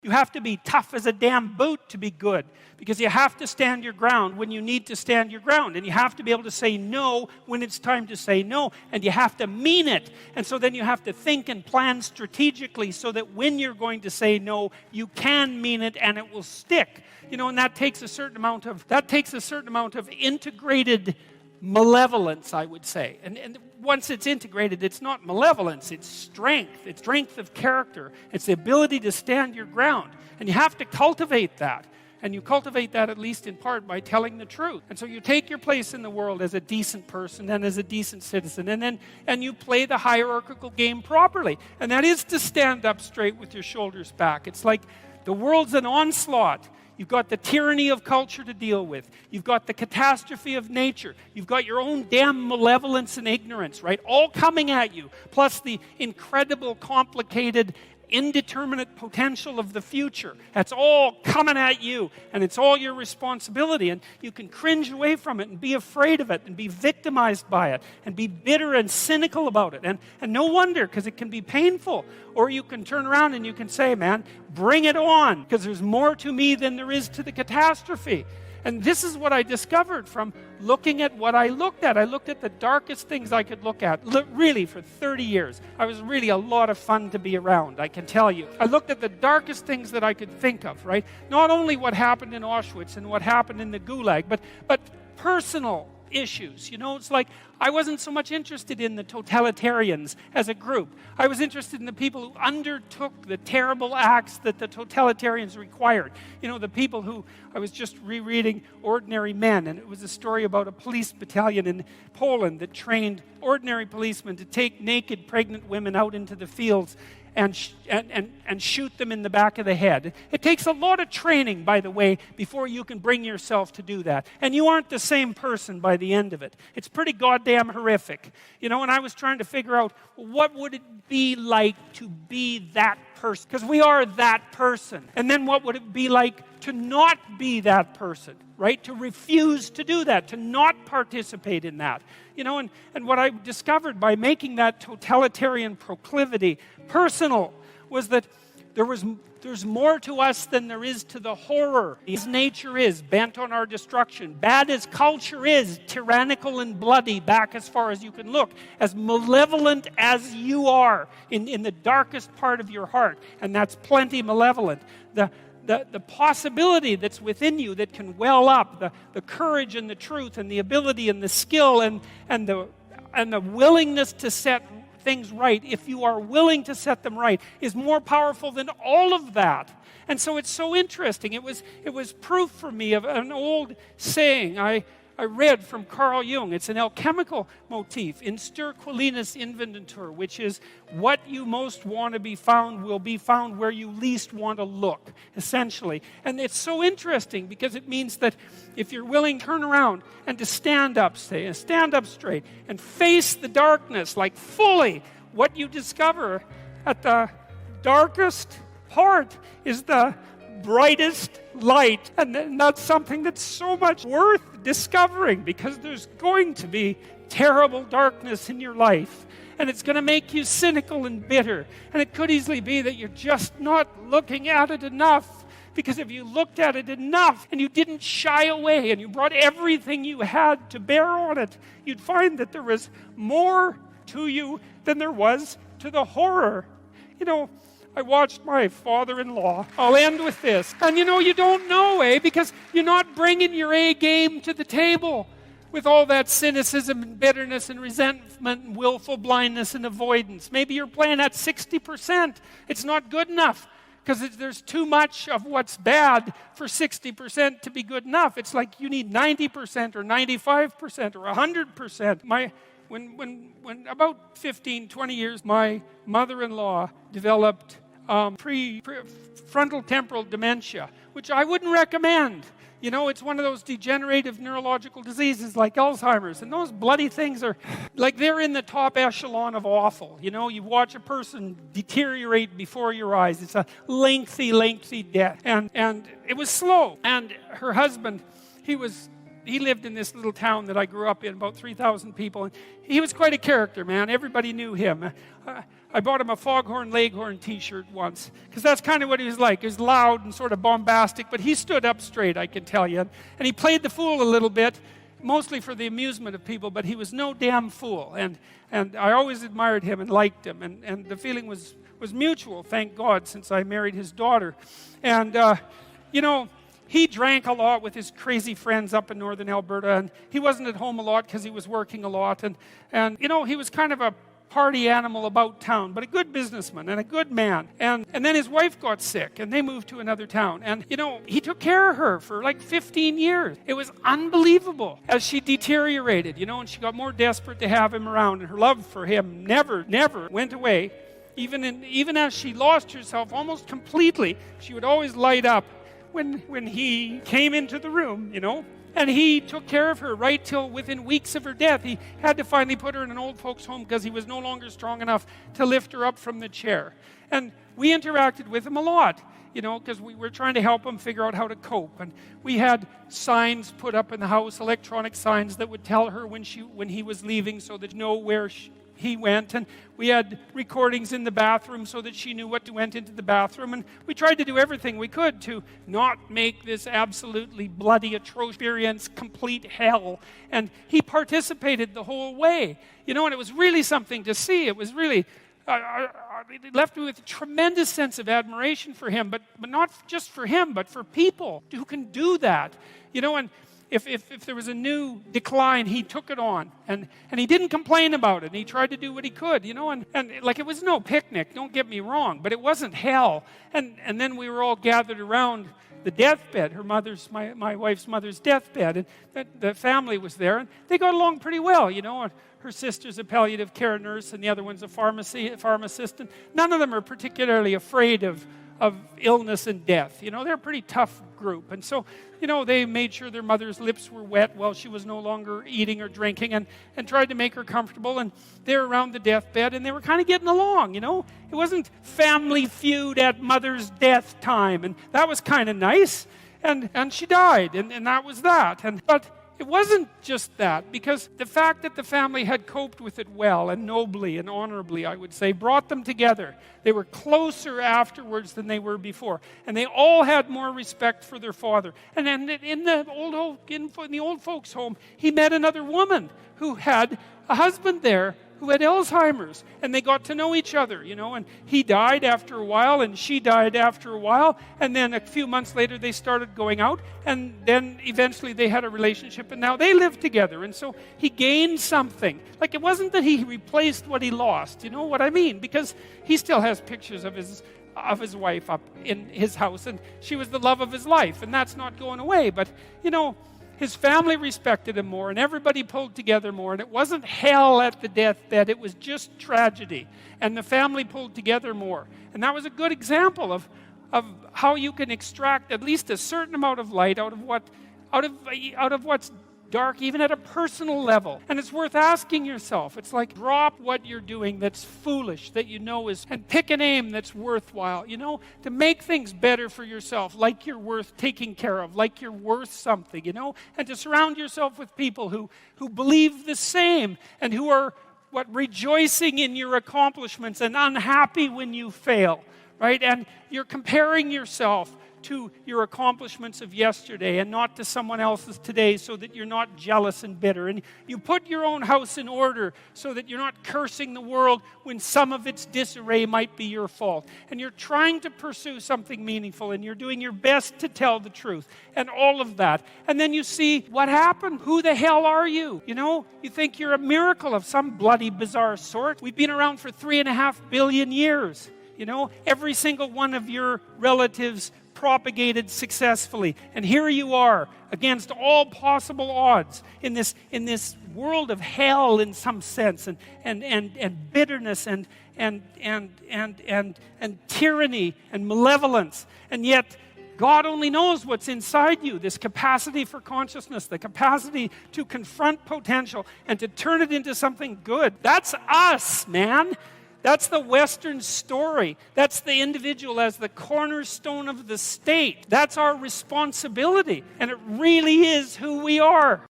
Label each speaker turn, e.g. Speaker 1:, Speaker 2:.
Speaker 1: You have to be tough as a damn boot to be good, because you have to stand your ground when you need to stand your ground, and you have to be able to say no when it's time to say no, and you have to mean it. And so then you have to think and plan strategically so that when you're going to say no, you can mean it and it will stick. You know, and that takes a certain amount of integrated malevolence, I would say. And once it's integrated, it's not malevolence, it's strength. It's strength of character. It's the ability to stand your ground. And you have to cultivate that. And you cultivate that, at least in part, by telling the truth. And so you take your place in the world as a decent person and as a decent citizen, and you play the hierarchical game properly. And that is to stand up straight with your shoulders back. It's like the world's an onslaught. You've got the tyranny of culture to deal with. You've got the catastrophe of nature. You've got your own damn malevolence and ignorance, right? All coming at you. Plus the incredible, complicated, indeterminate potential of the future. That's all coming at you, and it's all your responsibility, and you can cringe away from it and be afraid of it and be victimized by it and be bitter and cynical about it, and no wonder, because it can be painful. Or you can turn around and you can say, man, bring it on, because there's more to me than there is to the catastrophe. And this is what I discovered from looking at what I looked at. I looked at the darkest things I could look at, really, for 30 years. I was really a lot of fun to be around, I can tell you. I looked at the darkest things that I could think of, right? Not only what happened in Auschwitz and what happened in the Gulag, but personal issues. You know, it's like I wasn't so much interested in the totalitarians as a group. I was interested in the people who undertook the terrible acts that the totalitarians required. You know, the people who, I was just rereading Ordinary Men, and it was a story about a police battalion in Poland that trained ordinary policemen to take naked pregnant women out into the fields and shoot them in the back of the head. It takes a lot of training, by the way, before you can bring yourself to do that. And you aren't the same person by the end of it. It's pretty goddamn horrific. You know, and I was trying to figure out, what would it be like to be that person? Because we are that person. And then what would it be like to not be that person, right? To refuse to do that, to not participate in that. You know, and what I discovered by making that totalitarian proclivity personal was that there's more to us than there is to the horror. As nature is bent on our destruction, bad as culture is, tyrannical and bloody back as far as you can look, as malevolent as you are in the darkest part of your heart, and that's plenty malevolent. The possibility that's within you that can well up, the courage and the truth and the ability and the skill and the willingness to set things right, if you are willing to set them right, is more powerful than all of that. And so it's so interesting. It was proof for me of an old saying I read from Carl Jung. It's an alchemical motif, in stir qualinus inventur, which is what you most want to be found will be found where you least want to look, essentially. And it's so interesting because it means that if you're willing to turn around and to stand up straight and face the darkness like fully, what you discover at the darkest part is the brightest light, and that's something that's so much worth discovering, because there's going to be terrible darkness in your life, and it's going to make you cynical and bitter, and it could easily be that you're just not looking at it enough, because if you looked at it enough and you didn't shy away and you brought everything you had to bear on it, you'd find that there was more to you than there was to the horror. You know, I watched my father-in-law. I'll end with this. And you know, you don't know, because you're not bringing your A game to the table with all that cynicism and bitterness and resentment and willful blindness and avoidance. Maybe you're playing at 60%. It's not good enough, because there's too much of what's bad for 60% to be good enough. It's like you need 90% or 95% or 100%. When about 15, 20 years, my mother-in-law developed prefrontal temporal dementia, which I wouldn't recommend. You know, it's one of those degenerative neurological diseases like Alzheimer's, and those bloody things are, like, they're in the top echelon of awful. You know, you watch a person deteriorate before your eyes. It's a lengthy death, and it was slow. And her husband, he was he lived in this little town that I grew up in, about 3,000 people. And he was quite a character, man. Everybody knew him. I bought him a Foghorn Leghorn t-shirt once, because that's kind of what he was like. He was loud and sort of bombastic, but he stood up straight, I can tell you. And he played the fool a little bit, mostly for the amusement of people, but he was no damn fool. And I always admired him and liked him. And the feeling was mutual, thank God, since I married his daughter. And, he drank a lot with his crazy friends up in northern Alberta, and he wasn't at home a lot because he was working a lot. And he was kind of a party animal about town, but a good businessman and a good man. And then his wife got sick, and they moved to another town. And, he took care of her for like 15 years. It was unbelievable as she deteriorated, and she got more desperate to have him around, and her love for him never went away. Even as she lost herself almost completely, she would always light up when he came into the room, and he took care of her right till within weeks of her death. He had to finally put her in an old folks home because he was no longer strong enough to lift her up from the chair. And we interacted with him a lot, because we were trying to help him figure out how to cope. And we had signs put up in the house, electronic signs that would tell her when he was leaving, so that know where he went. And we had recordings in the bathroom so that she knew what went into the bathroom. And we tried to do everything we could to not make this absolutely bloody, atrocious experience complete hell. And he participated the whole way. And it was really something to see. It was really, it left me with a tremendous sense of admiration for him, but not just for him, but for people who can do that. And if there was a new decline, he took it on, and he didn't complain about it, and he tried to do what he could, and like, it was no picnic, don't get me wrong, but it wasn't hell. And then we were all gathered around the deathbed, my wife's mother's deathbed, and the family was there, and they got along pretty well, and her sister's a palliative care nurse, and the other one's a pharmacist, and none of them are particularly afraid of illness and death. They're a pretty tough group. And so, they made sure their mother's lips were wet while she was no longer eating or drinking, and tried to make her comfortable. And they were around the deathbed, and they were kind of getting along, It wasn't Family Feud at mother's death time, and that was kind of nice. And she died, and that was that. But it wasn't just that, because the fact that the family had coped with it well and nobly and honorably, I would say, brought them together. They were closer afterwards than they were before, and they all had more respect for their father. And then in the old folks' home, he met another woman who had a husband there who had Alzheimer's, and they got to know each other, and he died after a while, and she died after a while, and then a few months later they started going out, and then eventually they had a relationship, and now they live together. And so he gained something. Like, it wasn't that he replaced what he lost, you know what I mean? Because he still has pictures of his wife up in his house, and she was the love of his life, and that's not going away. But, his family respected him more, and everybody pulled together more, and it wasn't hell at the deathbed, it was just tragedy, and the family pulled together more. And that was a good example of how you can extract at least a certain amount of light out of what's dark, even at a personal level. And it's worth asking yourself. It's like, drop what you're doing that's foolish, that and pick an aim that's worthwhile, to make things better for yourself, like you're worth taking care of, like you're worth something, and to surround yourself with people who believe the same, and who are rejoicing in your accomplishments and unhappy when you fail, right? And you're comparing yourself to your accomplishments of yesterday and not to someone else's today, so that you're not jealous and bitter. And you put your own house in order so that you're not cursing the world when some of its disarray might be your fault. And you're trying to pursue something meaningful, and you're doing your best to tell the truth, and all of that. And then you see what happened. Who the hell are you? You think you're a miracle of some bloody bizarre sort. We've been around for 3.5 billion years. Every single one of your relatives propagated successfully, and here you are against all possible odds in this world of hell, in some sense, and bitterness and tyranny and malevolence. And yet God only knows what's inside you, this capacity for consciousness, the capacity to confront potential and to turn it into something good. That's us, man. That's the Western story. That's the individual as the cornerstone of the state. That's our responsibility. And it really is who we are.